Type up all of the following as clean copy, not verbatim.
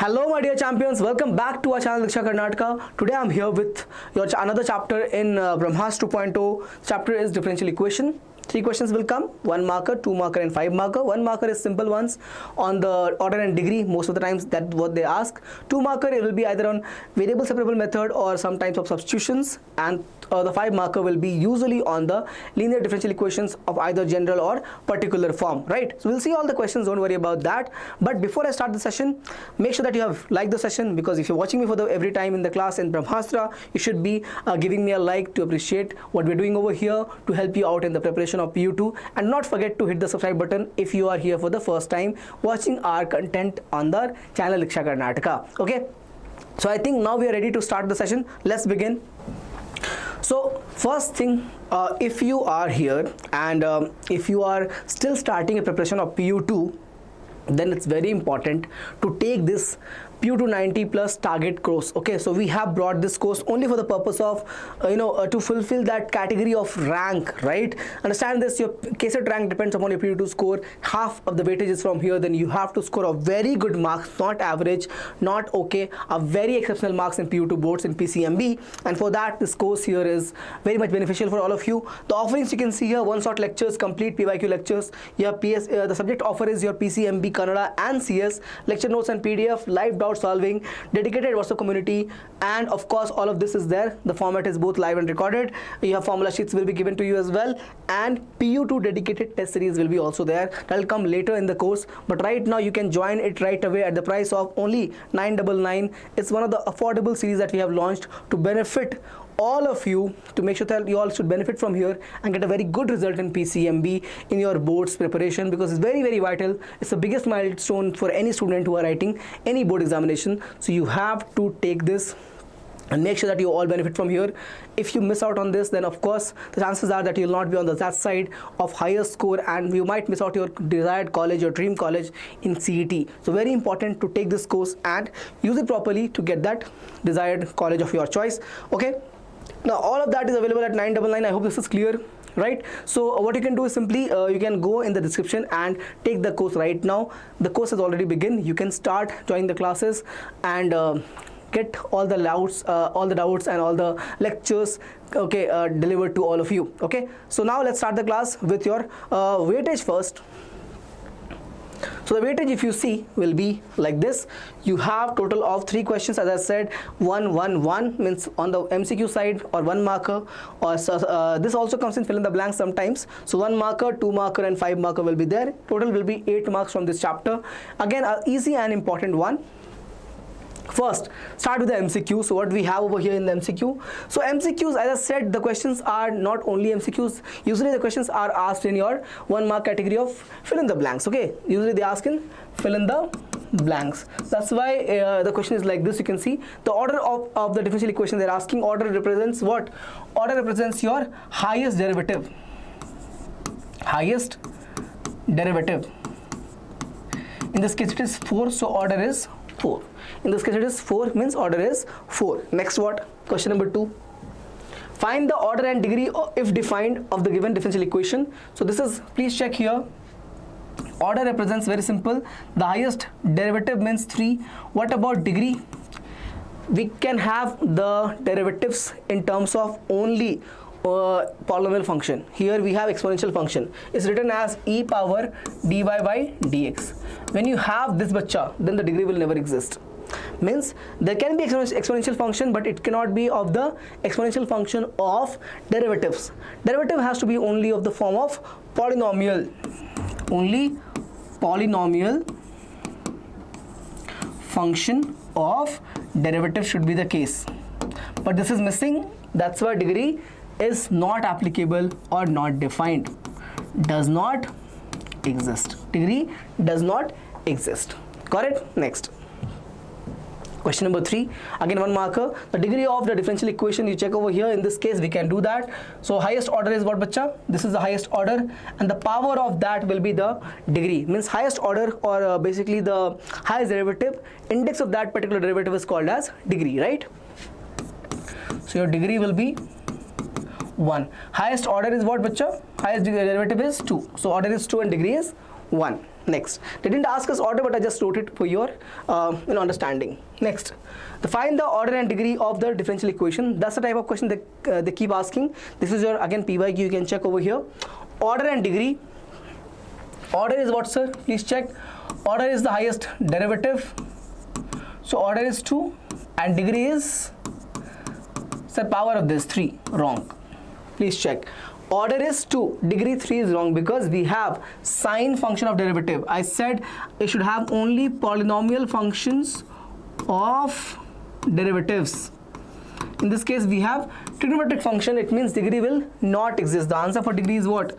Hello my dear champions, welcome back to our channel Deeksha Karnataka. Today I'm here with another chapter in Brahmastra 2.0. Chapter is differential equation. 3 questions will come, 1 marker, 2 marker and 5 marker. 1 marker is simple ones on the order and degree, most of the times that's what they ask. 2 marker it will be either on variable separable method or some types of substitutions, and the 5 marker will be usually on the linear differential equations of either general or particular form, right? So we'll see all the questions, don't worry about that. But before I start the session, make sure that you have liked the session, because if you're watching me for the every time in the class in Brahmastra, you should be giving me a like to appreciate what we're doing over here to help you out in the preparation of PU2, and not forget to hit the subscribe button if you are here for the first time watching our content on the channel Deeksha Karnataka. Okay, so I think now we are ready to start the session. Let's begin. So first thing, if you are here and if you are still starting a preparation of PU2, then it's very important to take this PU2 90 plus target course. Okay, so we have brought this course only for the purpose of to fulfill that category of rank, right? Understand this, your KCET rank depends upon your PU2 score. Half of the weightage is from here. Then you have to score a very good marks, not average, not okay, a very exceptional marks in PU2 boards in PCMB, and for that this course here is very much beneficial for all of you. The offerings you can see here: one-shot lectures, complete PYQ lectures, your the subject offer is your PCMB, Kannada and CS, lecture notes and PDF, live doubt solving, dedicated WhatsApp community, and of course all of this is there. The format is both live and recorded. You have formula sheets will be given to you as well, and PU2 dedicated test series will be also there. That will come later in the course, but right now you can join it right away at the price of only 999. It's one of the affordable series that we have launched to benefit all of you, to make sure that you all should benefit from here and get a very good result in PCMB in your boards preparation, because it's very, very vital. It's the biggest milestone for any student who are writing any board examination. So you have to take this and make sure that you all benefit from here. If you miss out on this, then of course the chances are that you will not be on that side of higher score, and you might miss out your desired college, your dream college in CET. So very important to take this course and use it properly to get that desired college of your choice. Okay, now all of that is available at 999. I hope this is clear, right? So what you can do is simply you can go in the description and take the course right now. The course has already begun. You can start joining the classes and get all the doubts and all the lectures, okay, delivered to all of you. Okay, so now let's start the class with your weightage first. So the weightage, if you see, will be like this. You have total of 3 questions, as I said. 1 1 1 means on the MCQ side, or 1 marker, or this also comes in fill in the blanks sometimes. So 1 marker, 2 marker and 5 marker will be there. Total will be 8 marks from this chapter. Again, an easy and important one. First, start with the MCQ. So what we have over here in the MCQ. So MCQs, as I said, the questions are not only MCQs. Usually the questions are asked in your 1 mark category of fill in the blanks. Okay, usually they ask in fill in the blanks. That's why the question is like this. You can see the order of the differential equation they're asking. Order represents what? Order represents your highest derivative. Highest derivative. In this case it is 4, so order is 4. In this case it is 4, means order is 4. Next, what? Question number 2. Find the order and degree if defined of the given differential equation. So this is, please check here. Order represents, very simple, the highest derivative means 3. What about degree? We can have the derivatives in terms of only polynomial function. Here we have exponential function. It's written as e power dy by dx. When you have this bacha, then the degree will never exist. Means there can be exponential function, but it cannot be of the exponential function of derivatives. Derivative has to be only of the form of polynomial. Only polynomial function of derivative should be the case. But this is missing. That's why degree is not applicable or not defined. Does not exist. Degree does not exist. Got it? Next. Question number 3, again 1 marker. The degree of the differential equation, you check over here. In this case we can do that. So highest order is what, bacha? This is the highest order, and the power of that will be the degree. Means highest order, or basically the highest derivative, index of that particular derivative is called as degree, right? So your degree will be 1. Highest order is what, bacha? Highest derivative is 2. So order is 2 and degree is 1. Next, they didn't ask us order, but I just wrote it for your understanding. Next, find the order and degree of the differential equation. That's the type of question they keep asking. This is your again PYQ. You can check over here. Order and degree. Order is what, sir? Please check. Order is the highest derivative. So order is 2 and degree is, sir, power of this 3. Wrong. Please check. Order is 2, degree 3 is wrong because we have sine function of derivative. I said it should have only polynomial functions of derivatives. In this case we have trigonometric function. It means degree will not exist. The answer for degree is what?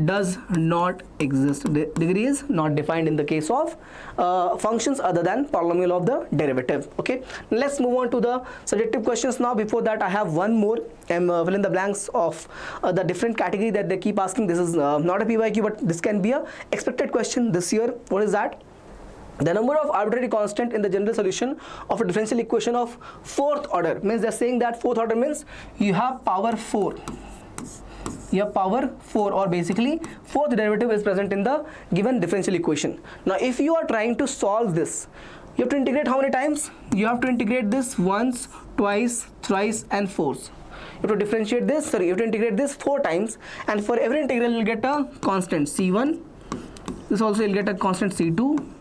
Does not exist. Degree is not defined in the case of functions other than polynomial of the derivative. Okay, let's move on to the subjective questions now. Before that, I have one more fill in the blanks of the different category that they keep asking. This is not a PYQ, but this can be a expected question this year. What is that? The number of arbitrary constant in the general solution of a differential equation of 4th order. Means they're saying that 4th order means you have power 4. You have power 4, or basically 4th derivative is present in the given differential equation. Now if you are trying to solve this, you have to integrate how many times? You have to integrate this once, twice, thrice and fourth. You have to differentiate this, you have to integrate this 4 times, and for every integral you'll get a constant C1. This also you'll get a constant C2,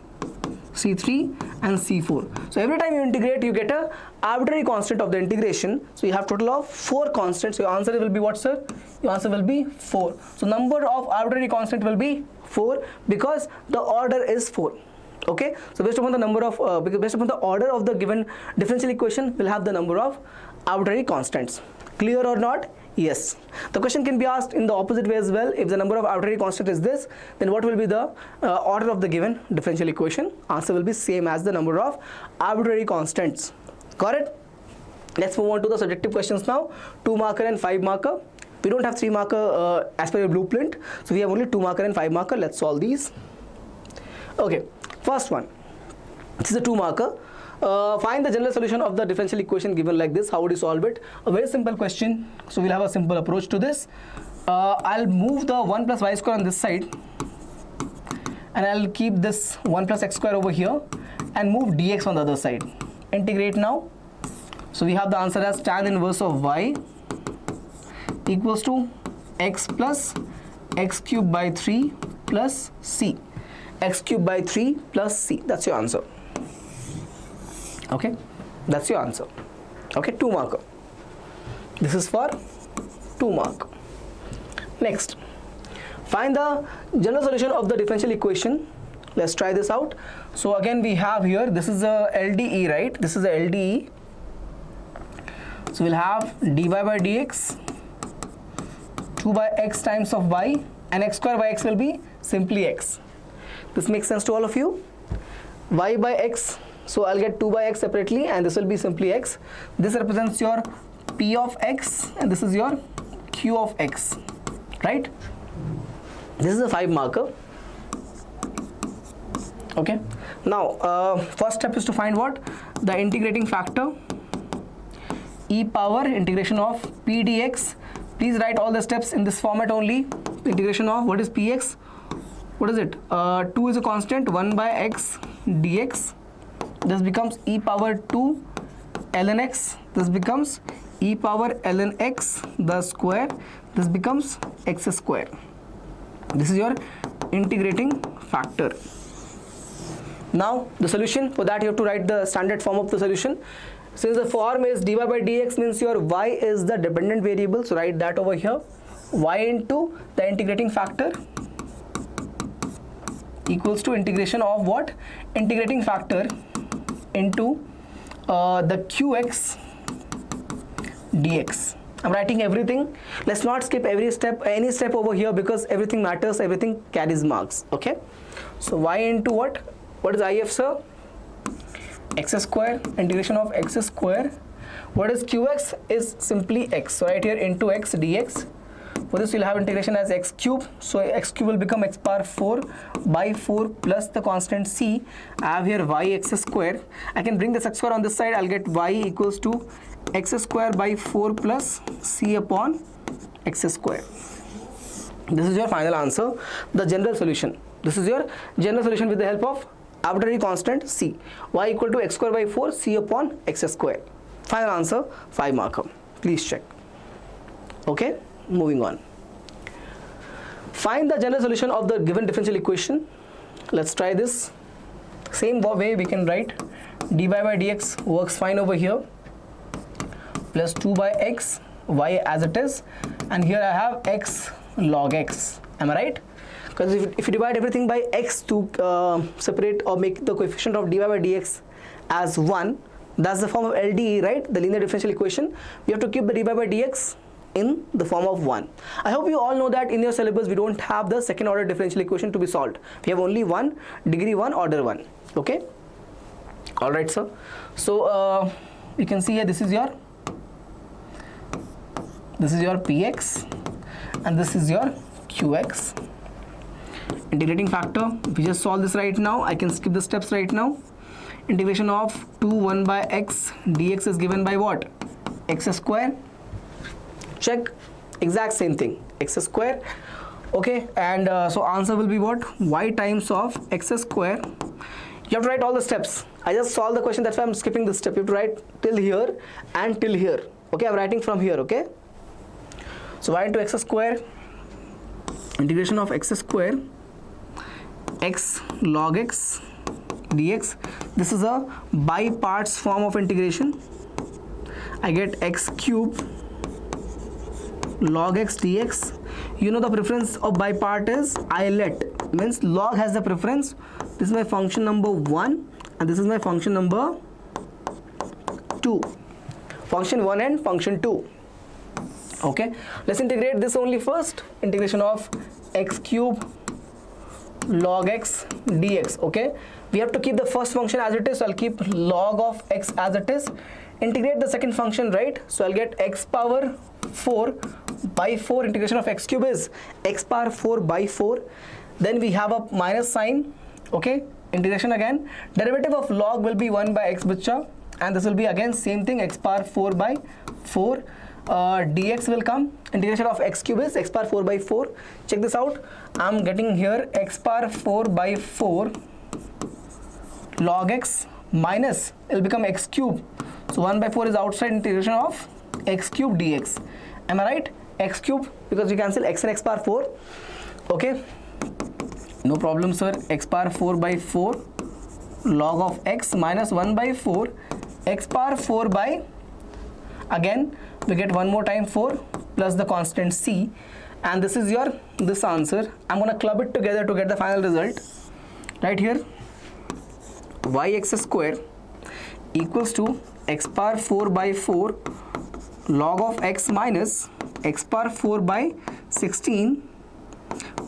C3 and C4. So every time you integrate, you get a arbitrary constant of the integration. So you have total of 4 constants. So your answer will be what, sir? Your answer will be 4. So number of arbitrary constant will be 4 because the order is 4. Okay, so based upon the number of based upon the order of the given differential equation, we'll have the number of arbitrary constants. Clear or not? Yes. The question can be asked in the opposite way as well. If the number of arbitrary constant is this, then what will be the order of the given differential equation? Answer will be same as the number of arbitrary constants. Got it? Let's move on to the subjective questions now. 2 marker and 5 marker. We don't have 3 marker as per your blueprint, so we have only 2 marker and 5 marker. Let's solve these. Okay, first one. This is a 2 marker. Find the general solution of the differential equation given like this. How would you solve it? A very simple question. So we'll have a simple approach to this. I'll move the 1 plus y square on this side, and I'll keep this 1 plus x square over here and move dx on the other side. Integrate now. So we have the answer as tan inverse of y equals to x plus x cubed by 3 plus c. X cubed by 3 plus c. That's your answer. Okay, that's your answer. Okay, 2 marker. This is for 2 mark. Next, find the general solution of the differential equation. Let's try this out. So again we have here, this is a LDE, right? This is a LDE. So we'll have dy by dx 2 by x times of y, and x square by x will be simply x. This makes sense to all of you? Y by x, so I'll get 2 by x separately, and this will be simply x. This represents your p of x, and this is your q of x, right? This is a 5 marker. Okay, now first step is to find what? The integrating factor, e power integration of p dx. Please write all the steps in this format only. Integration of what is px? What is it? 2 is a constant, 1 by x dx. This becomes e power 2 ln x. This becomes e power ln x the square. This becomes x square. This is your integrating factor. Now the solution, for that you have to write the standard form of the solution. Since the form is dy by dx, means your y is the dependent variable, so write that over here. Y into the integrating factor equals to integration of what? Integrating factor into the qx dx. I'm writing everything. Let's not skip any step over here, because everything matters, everything carries marks. Okay, so y into what? What is if, sir? X square, integration of x square. What is qx? Is simply x. So right here into x dx. For this we'll have integration as x cube. So x cube will become x power 4 by 4 plus the constant c. I have here y x square. I can bring this x square on this side. I'll get y equals to x square by 4 plus c upon x square. This is your final answer, the general solution. This is your general solution with the help of arbitrary constant c. Y equal to x square by 4 c upon x square. Final answer, 5 marker. Please check. Okay, moving on. Find the general solution of the given differential equation. Let's try this. Same way we can write dy by dx works fine over here, plus 2 by x, y as it is, and here I have x log x. Am I right? Because if you divide everything by x to separate or make the coefficient of dy by dx as 1, that's the form of LDE, right? The linear differential equation. We have to keep the dy by dx in the form of 1. I hope you all know that in your syllabus we don't have the second order differential equation to be solved. We have only one, degree 1, order 1. Okay? Alright, sir. So you can see here this is your px and this is your qx. Integrating factor, if we just solve this right now, I can skip the steps right now. Integration of 2 1 by x dx is given by what? X square. Check, exact same thing, x square. Okay, and so answer will be what? Y times of x square. You have to write all the steps. I just solved the question, that's why I'm skipping this step. You have to write till here and till here. Okay, I'm writing from here. Okay, so y into x square, integration of x square, x log x dx. This is a by parts form of integration. I get x cube log x dx. You know the preference of by part is I let, means log has the preference. This is my function number 1 and this is my function number 2. Function 1 and function 2. Okay, let's integrate this only first. Integration of x cube log x dx. Okay, we have to keep the first function as it is, so I'll keep log of x as it is. Integrate the second function, right? So I'll get x power 4 by 4. Integration of x cube is x power 4 by 4. Then we have a minus sign. Okay, integration again. Derivative of log will be 1 by x bicha, and this will be again same thing, x power 4 by 4. Dx will come. Integration of x cube is x power 4 by 4. Check this out. I'm getting here x power 4 by 4 log x minus, it will become x cube. So 1 by 4 is outside, integration of x cube dx. Am I right? X cube, because we cancel x and x power 4. Okay, no problem, sir. X power 4 by 4 log of x minus 1 by 4 x power 4 by, again we get one more time 4 plus the constant c, and this is your this answer. I'm gonna club it together to get the final result. Right here, yx square equals to x power 4 by 4 log of x minus x power 4 by 16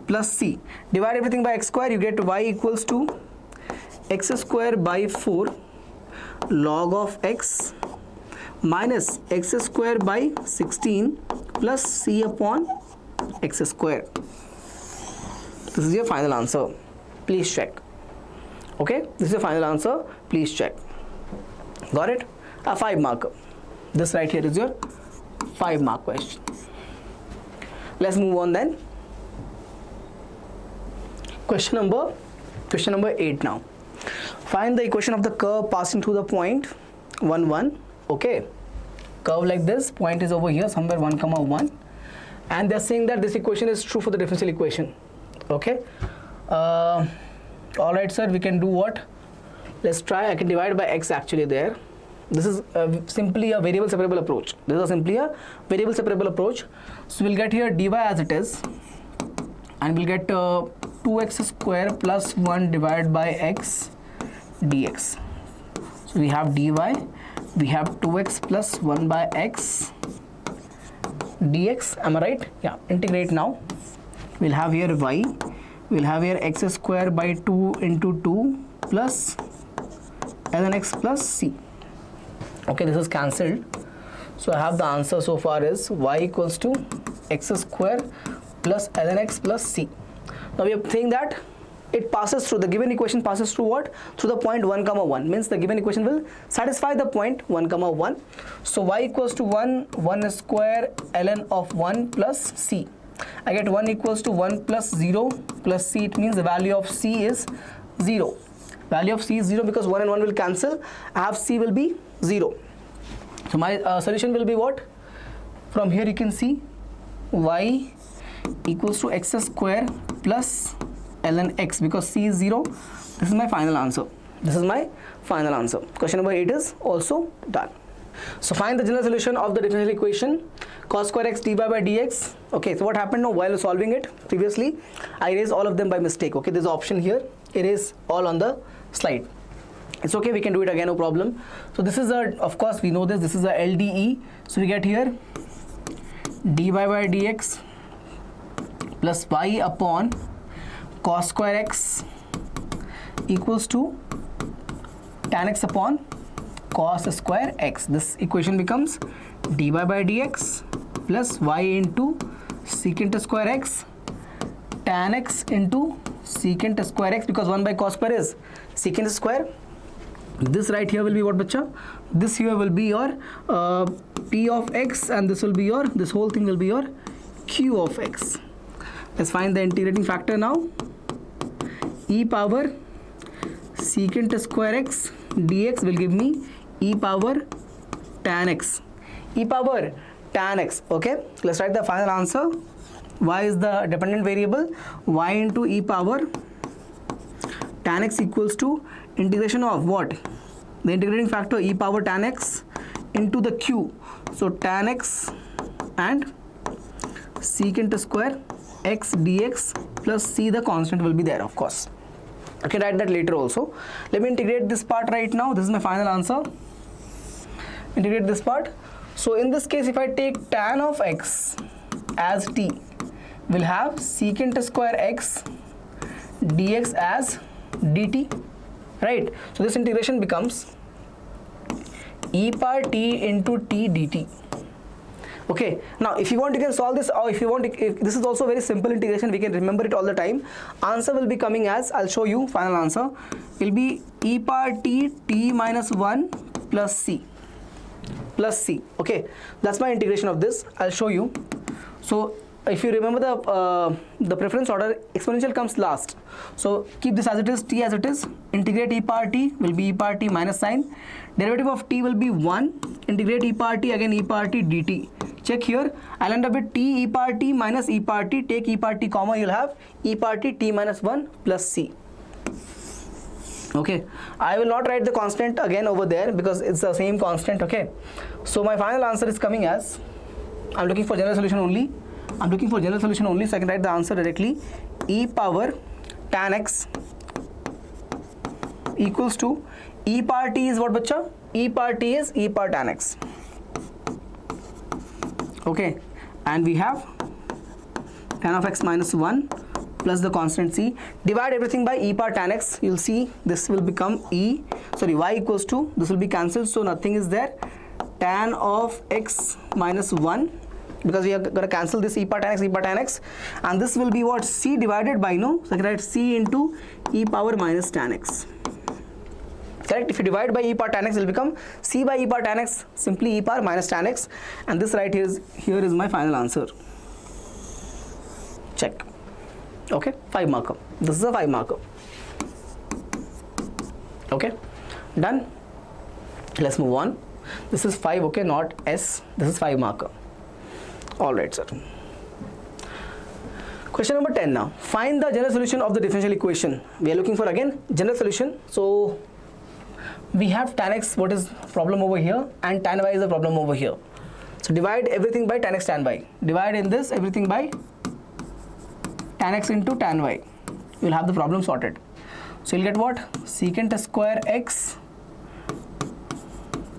plus c. Divide everything by x square, you get y equals to x square by 4 log of x minus x square by 16 plus c upon x square. This is your final answer. Please check. Okay, this is your final answer. Please check. Got it? A 5 marker. This right here is your 5 mark question. Let's move on then. Question number 8 now. Find the equation of the curve passing through the point 1 1. Okay, curve like this, point is over here somewhere 1 comma 1, and they're saying that this equation is true for the differential equation. Okay, all right, sir, we can do what? Let's try. I can divide by x actually there. This is simply a variable separable approach. This is simply a variable separable approach. So we'll get here dy as it is, and we'll get 2x square plus 1 divided by x dx. So we have dy, we have 2x plus 1 by x dx. Am I right? Yeah. Integrate now. We'll have here y, we'll have here x square by 2 into 2 plus ln x plus c. Okay, this is cancelled. So I have the answer so far is y equals to x square plus ln x plus c. Now we are saying that it passes through, the given equation passes through what? Through the point 1 comma 1, means the given equation will satisfy the point 1 comma 1. So y equals to 1 square ln of 1 plus c. I get 1 equals to 1 plus 0 plus c. It means the value of c is 0. Value of c is 0 because 1 and 1 will cancel. I have c will be 0. So my solution will be what? From here you can see y equals to x square plus ln x, because c is 0. This is my final answer. This is my final answer. Question number 8 is also done. So find the general solution of the differential equation cos square x dy by dx. Okay, so what happened now while solving it previously? I erased all of them by mistake. Okay, there's an option here, erase all on the slide. It's okay, we can do it again, no problem. So this is a, of course we know this is a LDE. So we get here dy by dx plus y upon cos square x equals to tan x upon cos square x. This equation becomes dy by dx plus y into secant square x tan x into secant square x, because 1 by cos square is secant square. This right here will be what, bacha? This here will be your p of x, and this will be your, this whole thing will be your q of x. Let's find the integrating factor now. E power secant square x dx will give me e power tan x. E power tan x. Okay, let's write the final answer. Y is the dependent variable. Y into e power tan x equals to integration of what? The integrating factor e power tan x into the q. So tan x and secant square x dx plus c, the constant will be there, of course. I can write that later also. Let me integrate this part right now. This is my final answer. Integrate this part. So in this case, if I take tan of x as t, we'll have secant square x dx as dt, right? So this integration becomes e power t into t dt. Okay, now if you want you can solve this, or if you want, if this is also very simple integration, we can remember it all the time. Answer will be coming as, I'll show you, final answer will be e power t t minus 1 plus c. Okay, that's my integration of this. I'll show you. So if you remember the preference order, exponential comes last. So keep this as it is, t as it is. Integrate e power t will be e power t minus sign. Derivative of t will be 1. Integrate e power t, again e power t dt. Check here, I'll end up with t e power t minus e power t. Take e power t comma, you'll have e power t t minus 1 plus c. Okay, I will not write the constant again over there because it's the same constant. Okay, so my final answer is coming as, I'm looking for general solution only. So I can write the answer directly. E power tan x equals to e power t is what, bacha? E power t is e power tan x. Okay, and we have tan of x minus 1 plus the constant c. Divide everything by e power tan x. You'll see this will become y equals to, this will be cancelled, so nothing is there. Tan of x minus 1, because we are going to cancel this e power tan x, and this will be what? C divided by, no, so I can write c into e power minus tan x. Correct? If you divide by e power tan x, it will become c by e power tan x, simply e power minus tan x, and this right here is my final answer. Check. Okay, 5 marker. This is a 5 marker. Okay, done. Let's move on. This is 5, okay, not S. This is 5 marker. Alright, sir. Question number 10 now. Find the general solution of the differential equation. We are looking for again general solution. So we have tan x, what is problem over here, and tan y is the problem over here. So divide everything by tan x tan y. Divide in this everything by tan x into tan y. You will have the problem sorted. So you'll get what? Secant square x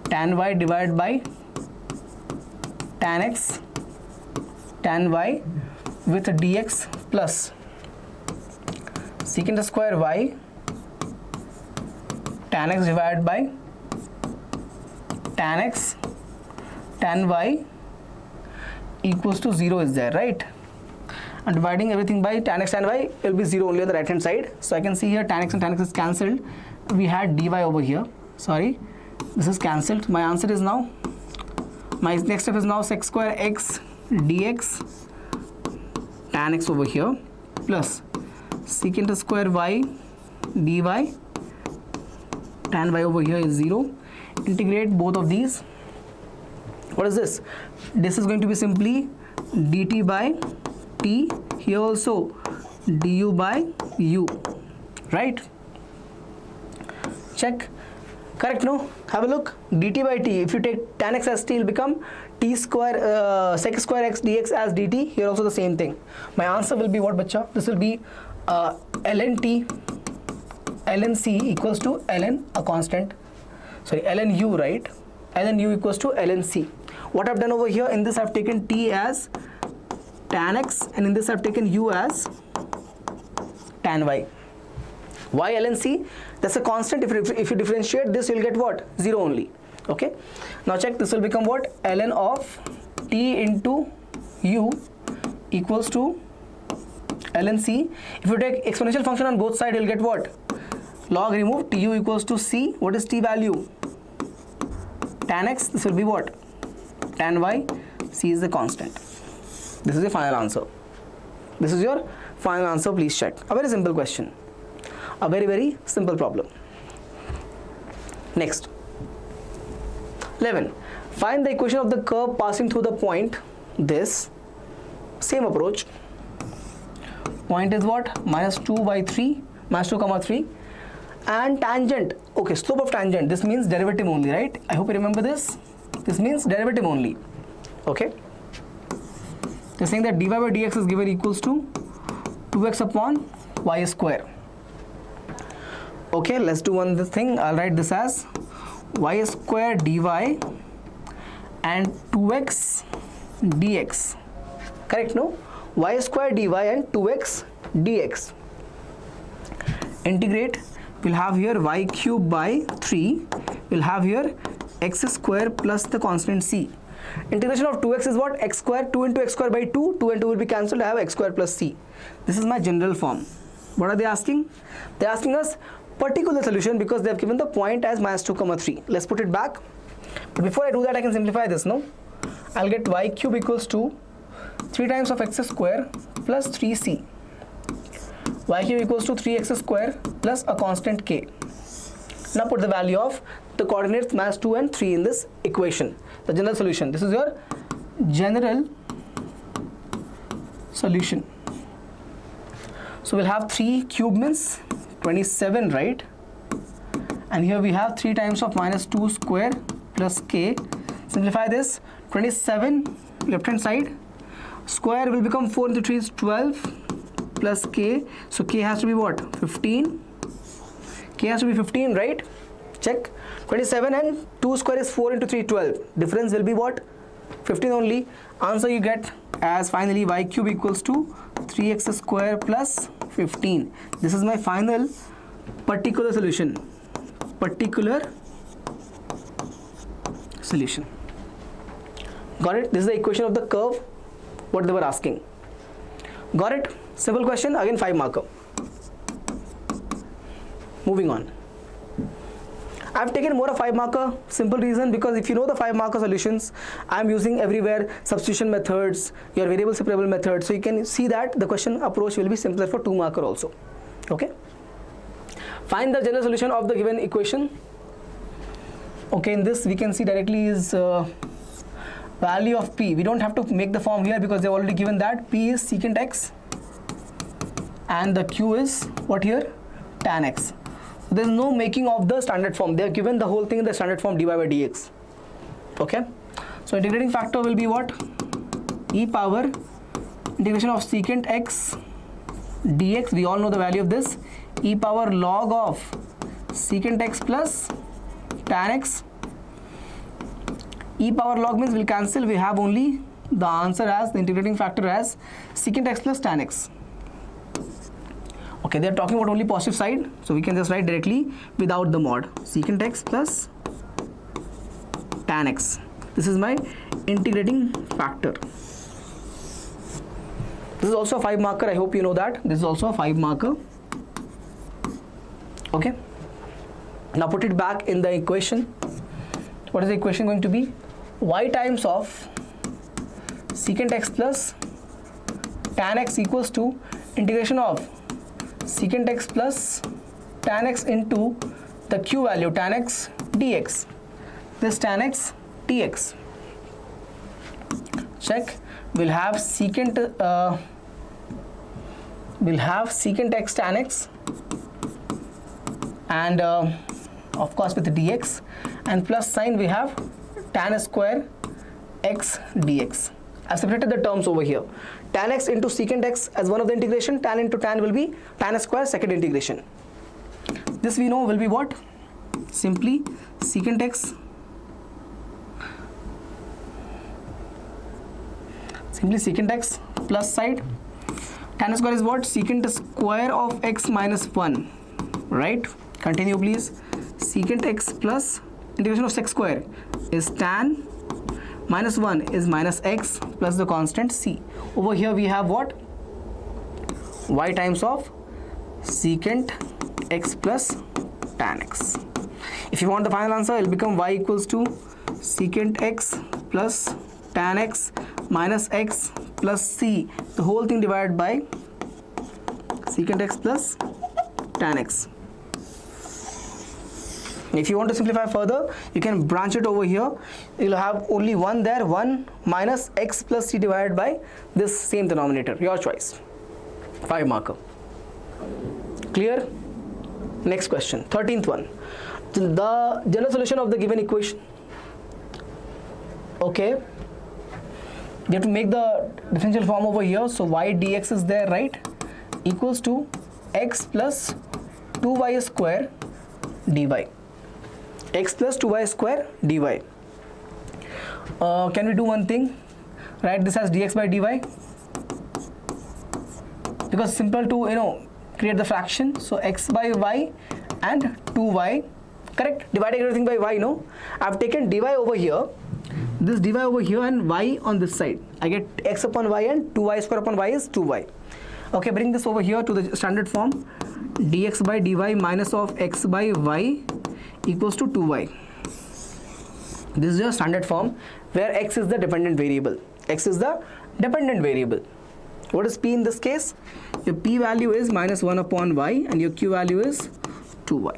tan y divided by tan x tan y with dx plus secant square y tan x divided by tan x tan y equals to 0 is there, right? And dividing everything by tan x tan y, it will be 0 only on the right hand side. So I can see here tan x and tan x is cancelled. We had dy over here. Sorry, this is cancelled. My answer is now, my next step is now sec square x dx tan x over here plus secant square y dy, tan y over here is 0. Integrate both of these. What is this? This is going to be simply dt by t, here also du by u, right? Check. Correct, no? Have a look. dt by t, if you take tan x as t, it will become t square sec square x dx as dt. Here also the same thing. My answer will be what, bacha? This will be ln t ln c equals to ln a constant, sorry, ln u, right? Ln u equals to ln c. What I've done over here, in this I've taken t as tan x, and in this I've taken u as tan y. Why ln c? That's a constant. If you differentiate this, you'll get what? 0 only. Okay. Now check, this will become what? Ln of t into u equals to ln c. If you take exponential function on both sides, you'll get what? Log remove tu equals to c. What is t value? Tan x. This will be what? Tan y. C is the constant. This is your final answer. This is your final answer. Please check. A very simple question. A very, very simple problem. Next. 11. Find the equation of the curve passing through the point this. Same approach. Point is what? Minus 2 by 3. Minus 2 comma 3. And tangent. Okay, slope of tangent. This means derivative only, right? I hope you remember this. This means derivative only. Okay. They're saying that dy by dx is given equals to 2x upon y square. Okay, let's do one this thing. I'll write this as y square dy and 2x dx. Correct, no? Y square dy and 2x dx. Integrate. We'll have here y cube by 3. We'll have here x square plus the constant c. Integration of 2x is what? X square. 2 into x square by 2. 2 and 2 will be cancelled. I have x square plus c. This is my general form. What are they asking? They're asking us particular solution because they have given the point as minus 2 comma 3. Let's put it back. But before I do that, I can simplify this, no? I'll get y cube equals to 3 times of x square plus 3c. Y cube equals to 3x square plus a constant k. Now put the value of the coordinates minus 2 and 3 in this equation. The general solution. This is your general solution. So we'll have 3 cube means 27, right? And here we have 3 times of minus 2 square plus k. Simplify this. 27 left hand side. Square will become 4 into 3 is 12 plus k. So k has to be what? 15. K has to be 15, right? Check. 27 and 2 square is 4 into 3, 12. Difference will be what? 15 only. Answer you get as finally y cube equals to 3x square plus 15. This is my final particular solution. Particular solution. Got it? This is the equation of the curve. What they were asking. Got it? Simple question. Again 5 marker. Moving on. I've taken more of 5 marker. Simple reason, because if you know the 5 marker solutions, I'm using everywhere substitution methods, your variable separable method. So you can see that the question approach will be simpler for 2 marker also. Okay. Find the general solution of the given equation. Okay, in this we can see directly is value of p. We don't have to make the form here because they've already given that. P is secant x and the q is what here? Tan x. There's no making of the standard form. They have given the whole thing in the standard form dy by dx. Okay. So integrating factor will be what? E power integration of secant x dx. We all know the value of this. E power log of secant x plus tan x. E power log means we'll cancel. We have only the answer as the integrating factor as secant x plus tan x. Okay, they are talking about only positive side, so we can just write directly without the mod. Secant x plus tan x. This is my integrating factor. This is also a 5 marker. I hope you know that. This is also a 5 marker. Okay. Now put it back in the equation. What is the equation going to be? Y times of secant x plus tan x equals to integration of secant x plus tan x into the q value tan x dx. This tan x dx. Check. We'll have secant x tan x and of course with the dx, and plus sign we have tan square x dx. I've separated the terms over here. Tan x into secant x as one of the integration, tan into tan will be tan square second integration. This we know will be what? Simply secant x plus side. Tan square is what? Secant square of x minus 1, right? Continue please. Secant x plus integration of sec square is tan minus 1 is minus x plus the constant c. Over here we have what? Y times of secant x plus tan x. If you want the final answer, it will become y equals to secant x plus tan x minus x plus c, the whole thing divided by secant x plus tan x. If you want to simplify further, you can branch it over here. You'll have only 1 there, 1 minus x plus c divided by this same denominator. Your choice. 5 marker. Clear? Next question, 13th one. The general solution of the given equation. Okay. You have to make the differential form over here. So y dx is there, right? Equals to x plus 2y square dy. X plus 2y square dy. Can we do one thing? Write this as dx by dy, because simple to create the fraction. So x by y and 2y, correct? Dividing everything by y. No, I've taken dy over here, this dy over here, and y on this side. I get x upon y and 2y square upon y is 2y. Okay, bring this over here to the standard form. Dx by dy minus of x by y equals to 2y. This is your standard form where x is the dependent variable. X is the dependent variable. What is p in this case? Your p value is minus 1 upon y and your q value is 2y.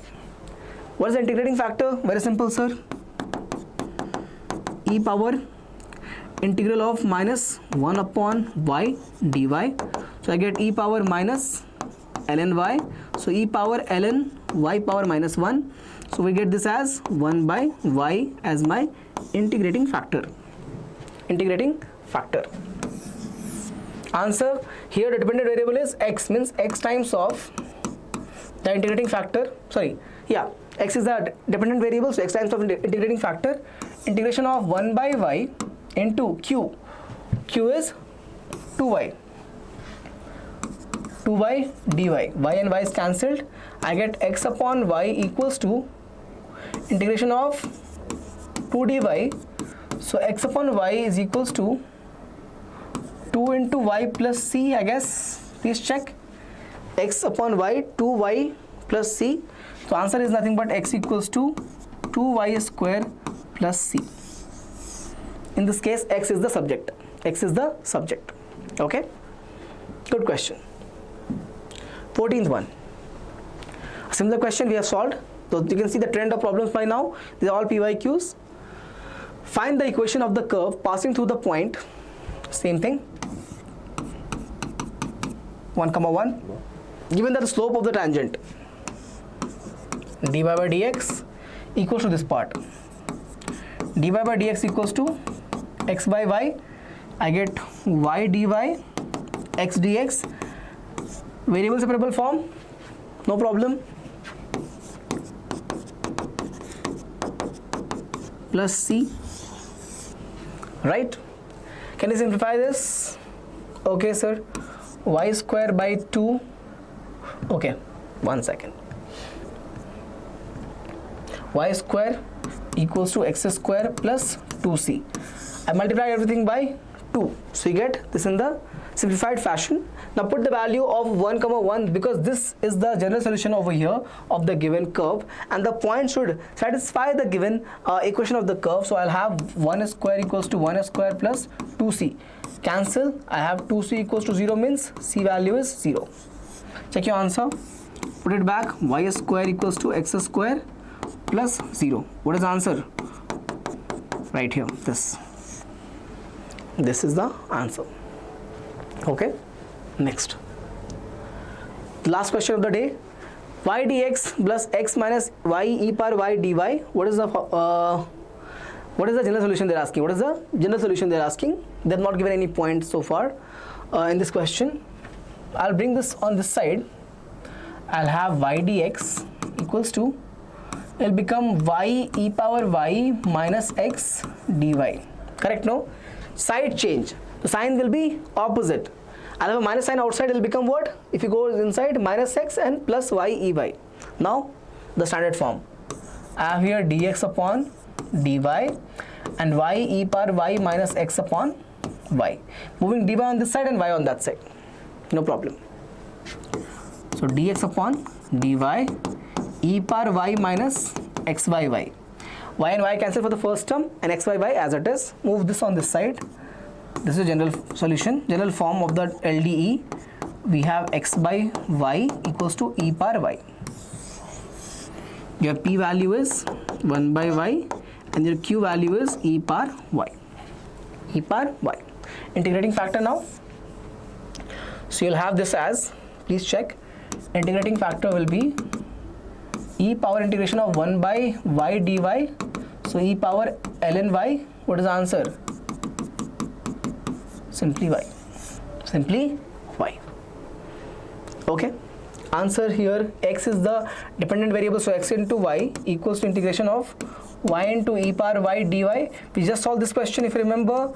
What is the integrating factor? Very simple, sir. E power integral of minus 1 upon y dy. So I get e power minus ln y. So e power ln y power minus 1. So we get this as 1 by y as my integrating factor. Integrating factor. Answer here, the dependent variable is x, means x times of the integrating factor. X is the dependent variable, so x times of integrating factor. Integration of 1 by y into q. Q is 2y. 2y dy. Y and y is cancelled. I get x upon y equals to integration of 2 dy. So x upon y is equals to 2 into y plus c, I guess. Please check. X upon y, 2y plus c. So answer is nothing but x equals to 2y square plus c. In this case, x is the subject. X is the subject. Okay? Good question. 14th one. A similar question we have solved. So you can see the trend of problems by now. These are all PYQs. Find the equation of the curve passing through the point. Same thing. 1, 1. Given that the slope of the tangent dy by dx equals to this part. Dy by dx equals to x by y. I get y dy x dx. Variable separable form. No problem. Plus c. Right? Can you simplify this? Okay, sir. Y square by 2. Okay, 1 second. Y square equals to x square plus 2c. I multiply everything by 2. So you get this in the simplified fashion. Now put the value of 1 comma 1 because this is the general solution over here of the given curve, and the point should satisfy the given equation of the curve. So I'll have 1 square equals to 1 square plus 2c. Cancel. I have 2c equals to 0 means c value is 0. Check your answer. Put it back. Y square equals to x square plus 0. What is the answer? Right here. This is the answer. Okay. Next. The last question of the day. Y dx plus x minus y e power y dy. What is the general solution they're asking? What is the general solution they're asking? They've not given any points so far in this question. I'll bring this on this side. I'll have y dx equals to, it'll become y e power y minus x dy. Correct, no? Side change. The sign will be opposite. I'll have a minus sign outside. It'll become what? If you go inside, minus x and plus y e y. Now, the standard form. I have here dx upon dy and y e power y minus x upon y. Moving dy on this side and y on that side. No problem. So dx upon dy e power y minus xy y. Y and y cancel for the first term and xy y as it is. Move this on this side. This is a general solution, general form of the LDE. We have x by y equals to e power y. Your p value is 1 by y and your q value is e power y. E power y. Integrating factor now. So you'll have this as, please check, integrating factor will be e power integration of 1 by y dy. So e power ln y. What is the answer? Simply y. Simply y. Okay. Answer here, x is the dependent variable, so x into y equals to integration of y into e power y dy. We just solved this question, if you remember,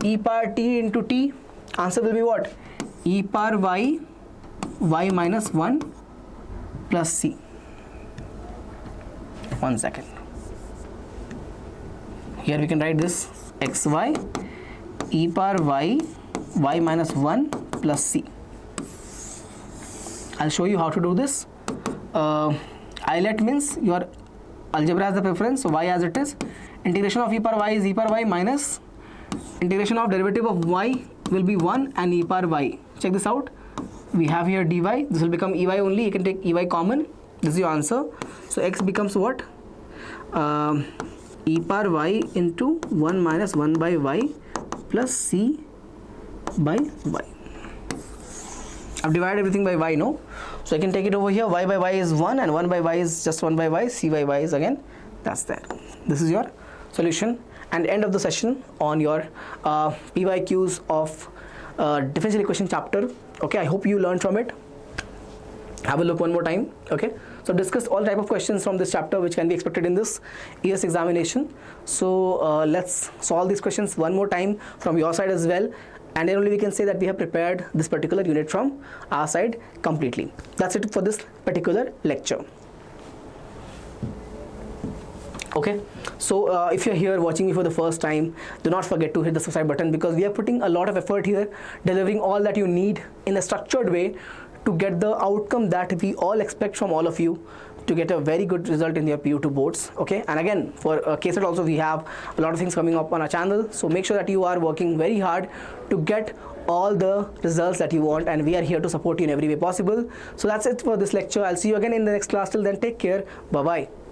e power t into t. Answer will be what? E power y minus 1 plus c. 1 second. Here we can write this xy e power y minus 1 plus c. I'll show you how to do this. ILET means your algebra has the preference, so y as it is. Integration of e power y is e power y minus integration of derivative of y will be 1 and e power y. Check this out. We have here dy. This will become ey only. You can take ey common. This is your answer. So x becomes what? E power y into 1 minus 1 by y plus c by y. I've divided everything by y, no? So I can take it over here. Y by y is 1 and 1 by y is just 1 by y. C by y is again, that's there. This is your solution and end of the session on your PYQs of differential equation chapter. Okay, I hope you learned from it. Have a look one more time. Okay, so discuss all type of questions from this chapter which can be expected in this year's examination. So let's solve these questions one more time from your side as well, and then only we can say that we have prepared this particular unit from our side completely. That's it for this particular lecture. Okay, so if you're here watching me for the first time, do not forget to hit the subscribe button, because we are putting a lot of effort here, delivering all that you need in a structured way to get the outcome that we all expect from all of you, to get a very good result in your PU2 boards. Okay, and again for KCET also we have a lot of things coming up on our channel, so make sure that you are working very hard to get all the results that you want, and we are here to support you in every way possible. So that's it for this lecture. I'll see you again in the next class. Till then, take care. Bye bye.